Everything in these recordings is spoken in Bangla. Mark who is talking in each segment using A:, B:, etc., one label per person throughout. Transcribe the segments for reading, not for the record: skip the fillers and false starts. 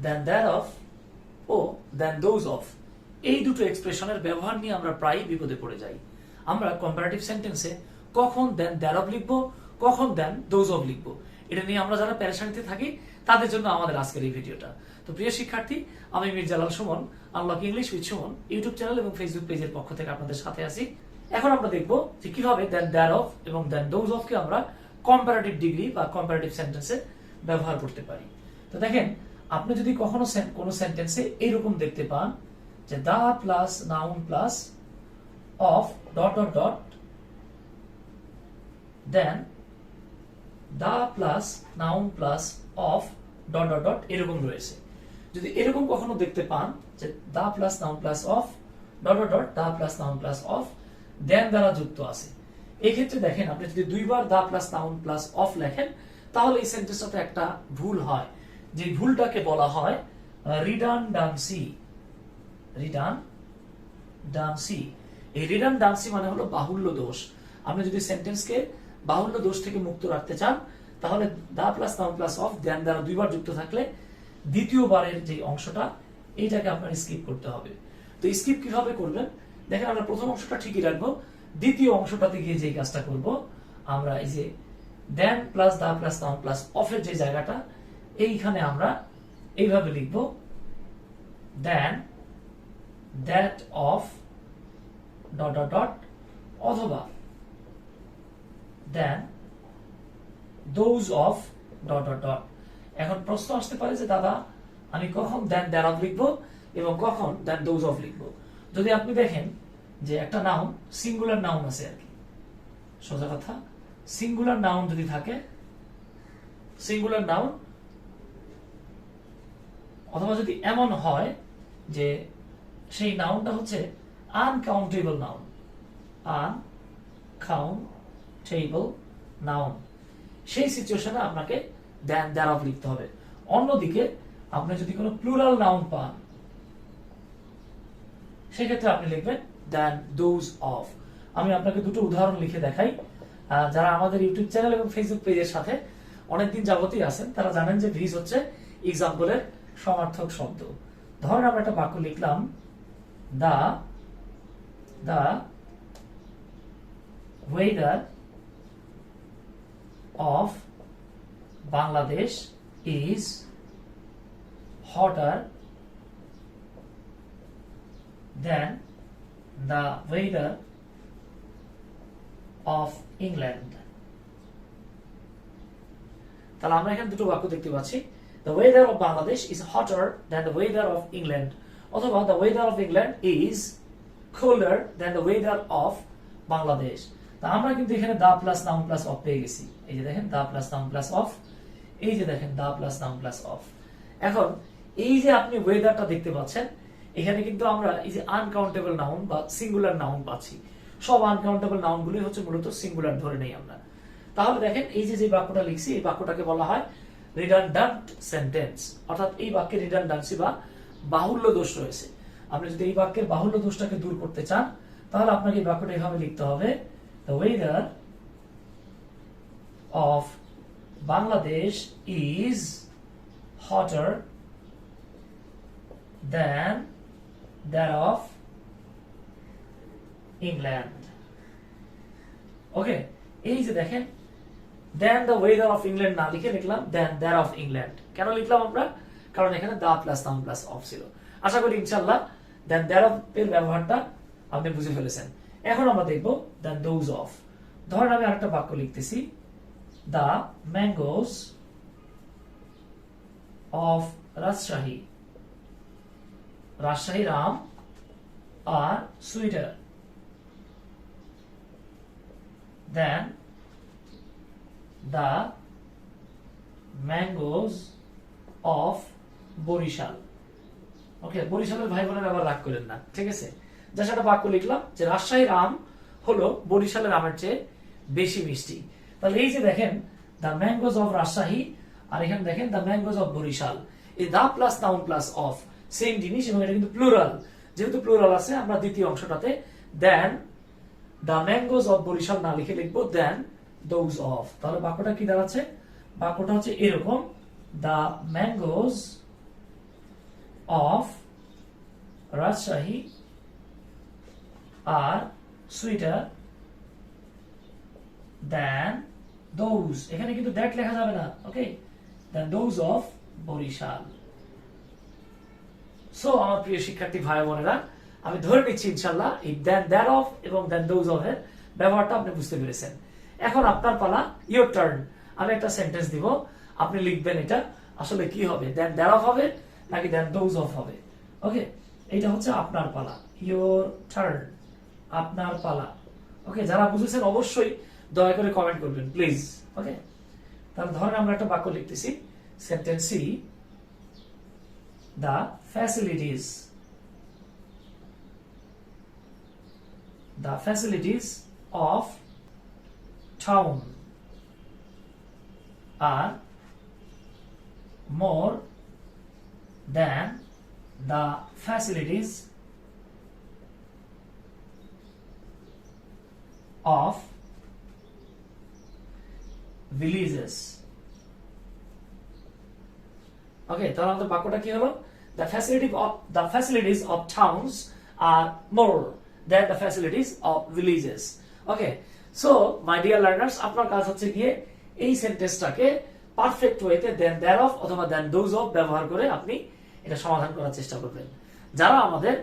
A: দেন দ্যাট অফ ও দেন দোজ অফ, এই দুটো এক্সপ্রেশনের ব্যবহার নিয়ে আমরা প্রায় বিপদে পড়ে যাই। আমরা কম্পারেটিভ সেন্টেন্সে কখন দেন দ্যাট অফ লিখবো, কখন দেন দোজ অফ লিখবো, এটা নিয়ে আমরা যারা পেরেশানিতে থাকি তাদের জন্য আমাদের আজকের এই ভিডিওটা। তো প্রিয় শিক্ষার্থী, আমি Mirzalal Suman, unlock English with Suman YouTube channel এবং ফেসবুক পেজের পক্ষ থেকে আপনাদের সাথে আছি। এখন আমরা দেখবো যে কিভাবে দেন দ্যাট অফ এবং দেন দোজ অফ কে আমরা কম্পারেটিভ ডিগ্রি বা কম্পারেটিভ সেন্টেন্সে ব্যবহার করতে পারি। তো দেখেন, আপনি যদি কখনো কোনো সেন্টেন্সে এইরকম দেখতে পান যে the plus noun plus of dot dot dot, then the plus noun plus of dot dot dot এরকম রয়েছে। যদি এরকম কখনো দেখতে পান যে the plus noun plus of dot dot dot, the plus noun plus of then দ্বারা যুক্ত আছে, এই ক্ষেত্রে দেখেন আপনি যদি দুইবার the plus noun plus of লেখেন তাহলে এই সেন্টেন্সটাতে একটা ভুল হয়, যে ভুলটাকে বলা হয় রিডান্ডান্সি। রিডান্ডান্সি, এই রিডান্ডান্সি মানে হলো বাহুল্য দোষ। আপনি যদি সেন্টেন্সকে বাহুল্য দোষ থেকে মুক্ত রাখতে চান তাহলে the plus noun plus of then দ্বারা দুইবার যুক্ত থাকলে দ্বিতীয়বারের যে অংশটা এইটাকে আপনার স্কিপ করতে হবে। তো স্কিপ কিভাবে করবেন দেখেন, আমরা প্রথম অংশটা ঠিকই রাখবো, দ্বিতীয় অংশটাতে গিয়ে যে কাজটা করব, আমরা এই যে then plus the plus noun plus অফের যে জায়গাটা এইখানে আমরা এইভাবে লিখব, then that of dot dot dot, অথবা then those of dot dot dot. এখন প্রশ্ন আসতে পারে যে দাদা আমি কখন দেন দ্যাট অফ লিখবো এবং কখন দেন দোজ অফ লিখবো। যদি আপনি দেখেন যে একটা নাউন সিঙ্গুলার নাউন আছে আর কি, সোজা কথা সিঙ্গুলার নাউন যদি থাকে, সিঙ্গুলার নাউন, অথবা যদি এমন হয় যে সেই নাউনটা হচ্ছে আনকাউন্টেবল নাউন, আনকাউন্টেবল নাউন, সেই সিচুয়েশনে আপনাকে দেন দ্যাট অফ লিখতে হবে। অন্যদিকে আপনি যদি কোনো প্লুরাল নাউন পান সেক্ষেত্রে আপনি লিখবেন দেন দোজ অফ। আমি আপনাকে দুটো উদাহরণ লিখে দেখাই। যারা আমাদের ইউটিউব চ্যানেল এবং ফেসবুক পেজের সাথে অনেকদিন যাবতই আছেন তারা জানেন যে ভিজ হচ্ছে এক্সাম্পলের সমার্থক শব্দ। ধরেন আমরা একটা বাক্য লিখলাম, the weather of Bangladesh is hotter than the weather of England. তাহলে আমরা এখানে দুটো বাক্য দেখতে পাচ্ছি, the weather of Bangladesh is hotter than the weather of England, অথবা the weather of England is colder than the weather of Bangladesh। তা আমরা কিন্তু এখানে the plus noun plus of পেয়ে গেছি। এই যে দেখেন the plus noun plus of, এই যে দেখেন the plus noun plus of. এখন এই যে আপনি ওয়েদারটা দেখতে পাচ্ছেন, এখানে কিন্তু আমরা এই যে আনকাউন্টেবল নাউন বা সিঙ্গুলার নাউন পাচ্ছি। সব আনকাউন্টেবল নাউন গুলি হচ্ছে মূলত সিঙ্গুলার ধরে নেই আমরা। তাহলে দেখেন এই যে বাক্যটা লিখছি এই বাক্যটাকে বলা হয় রিডান্ডান্ট সেন্টেন্স, অর্থাৎ এই বাক্যে রিডান্ডান্সি বা বাহুল্য দোষ রয়েছে। আপনি যদি এই বাক্যের বাহুল্য দোষটাকে দূর করতে চান তাহলে আপনাকে এই বাক্যটা এভাবে লিখতে হবে, the weather of Bangladesh is hotter than that of England. ওকে, এই যে দেখেন দেন দ্য ওয়েদার অফ ইংল্যান্ড না লিখে লিখলাম দেন দ্যাট অফ ইংল্যান্ড। কেন লিখলাম আমরা? কারণ এখানে the plus noun plus of ছিল। আশা করি ইনশাআল্লাহ দেন দ্যাট অফ এর ব্যবহারটা আপনি বুঝে ফেলেছেন। এখন আমরা দেখব দেন দোজ অফ। ধরেন আমি আরেকটা বাক্য লিখতেছি, দা mangoes of Rajshahi Ram are sweeter than the mangoes of Borishal. ওকে, বরিশালের ভাই বোনেরা আবার রাগ করেন না, ঠিক আছে? যা সেটা বাক্য লিখলাম যে রাজশাহীর আম হলো বরিশালের আমের চেয়ে বেশি মিষ্টি। তাহলে এই যে দেখেন দ্য ম্যাঙ্গোস অফ রাজশাহী, আর এখানে দেখেন দ্য ম্যাঙ্গোস অফ বরিশাল, এই the plus noun plus of same জিনিস, এবং এটা কিন্তু প্লুরাল। যেহেতু প্লুরাল আছে আমরা দ্বিতীয় অংশটাতে দেন দ্য ম্যাঙ্গোস অফ বরিশাল না লিখে লিখবো দেন দোজ অফ। তাহলে বাক্যটা কি দাঁড়াচ্ছে? বাক্যটা হচ্ছে এরকম, the mangoes of Rajshahi are sweeter than those, এখানে কিন্তু that লেখা যাবে না, okay, than those of Barishal. So আমার প্রিয় শিক্ষার্থী ভাই বোনেরা, আমি ধরে নিচ্ছি ইনশাআল্লাহ এই দেন দ্যাট অফ এবং দেন দোজ অফ এর ব্যবহারটা আপনি বুঝতে পেরেছেন। এখন আপনার পালা, ইওর টার্ন। আমি একটা সেন্টেন্স দিব, আপনি লিখবেন এটা আসলে কি হবে, দেন দ্যাট অফ হবে নাকি দেন দোজ অফ হবে। ওকে, এটা হচ্ছে আপনার পালা, ইওর টার্ন, আপনার পালা। ওকে, যারা বুঝেছেন অবশ্যই দয়া করে কমেন্ট করবেন প্লিজ। ওকে, তাহলে ধরেন আমরা একটা বাক্য লিখতেছি, sentence C, the facilities of town are more than the facilities of villages. ওকে, তাহলে আমাদের বাক্যটা কি হলো, the facilities of towns are more than the facilities of villages. Okay, so my dear learners, আপনার কাজ হচ্ছে গিয়ে এই সেন্টেন্সটাকে পারফেক্ট ওয়েতে দেন দ্যাট অফ অথবা দেন দোজ অফ ব্যবহার করে আপনি এটা সমাধান করার চেষ্টা করবেন। যারা আমাদের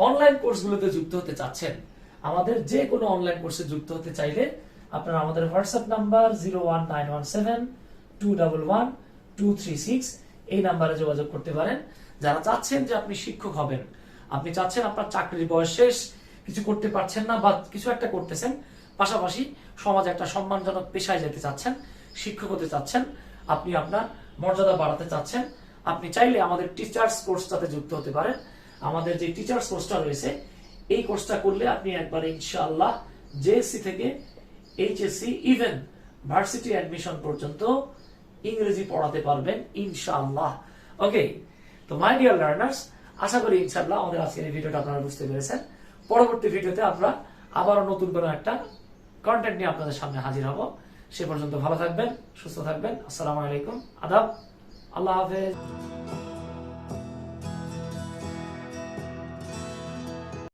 A: অনলাইন কোর্সগুলোতে যুক্ত হতে চাচ্ছেন, আমাদের যে কোনো অনলাইন কোর্সে যুক্ত হতে চাইলে আপনারা আমাদের হোয়াটসঅ্যাপ নাম্বার 01917211236 এই নাম্বারে যোগাযোগ করতে পারেন। যারা চাচ্ছেন যে আপনি শিক্ষক হবেন, আপনি চাচ্ছেন আপনার চাকরির বয়স শেষ, কিছু করতে পারছেন না বা কিছু একটা করতেছেন, পাশাপাশি সমাজে একটা সম্মানজনক পেশায় যেতে চাচ্ছেন, শিক্ষক হতে চাচ্ছেন, আপনি আপনার মর্যাদা বাড়াতে চাচ্ছেন, আপনি চাইলে আমাদের টিচার্স কোর্সটাতে যুক্ত হতে পারেন। আমাদের যে টিচার্স কোর্সটা রয়েছে, এই কোর্সটা করলে আপনি একবার ইনশাআল্লাহ জেএসসি থেকে এইচএসসি ইভেন ভার্সিটি অ্যাডমিশন পর্যন্ত ইংরেজি পড়াতে পারবেন ইনশাআল্লাহ। ওকে, তো মাই ডিয়ার লার্নার্স, আশা করি ইনশাআল্লাহ আমাদের আজকের এই ভিডিওটা আপনারা বুঝতে পেরেছেন। পরবর্তী ভিডিওতে আমরা আবারও নতুন কোনো একটা কন্টেন্ট নিয়ে আপনাদের সামনে হাজির হব। সে পর্যন্ত ভালো থাকবেন, সুস্থ থাকবেন। আসসালামু আলাইকুম, আদাব, আল্লাহ হাফেজ।